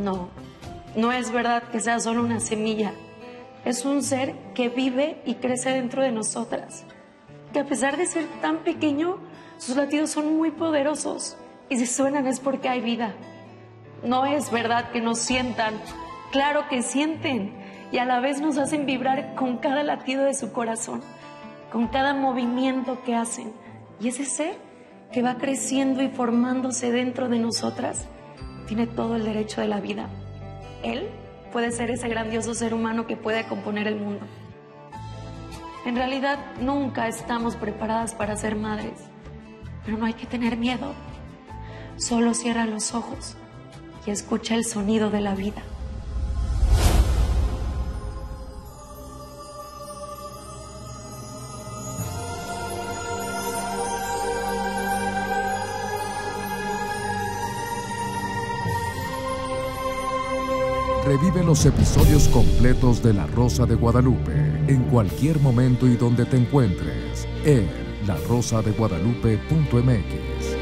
No, no es verdad que sea solo una semilla. Es un ser que vive y crece dentro de nosotras. Que a pesar de ser tan pequeño, sus latidos son muy poderosos. Y si suenan es porque hay vida. No es verdad que no sientan. Claro que sienten. Y a la vez nos hacen vibrar con cada latido de su corazón. Con cada movimiento que hacen. Y ese ser que va creciendo y formándose dentro de nosotras tiene todo el derecho de la vida. Él puede ser ese grandioso ser humano que puede componer el mundo. En realidad, nunca estamos preparadas para ser madres, pero no hay que tener miedo. Solo cierra los ojos y escucha el sonido de la vida. Revive los episodios completos de La Rosa de Guadalupe en cualquier momento y donde te encuentres en larosadeguadalupe.mx.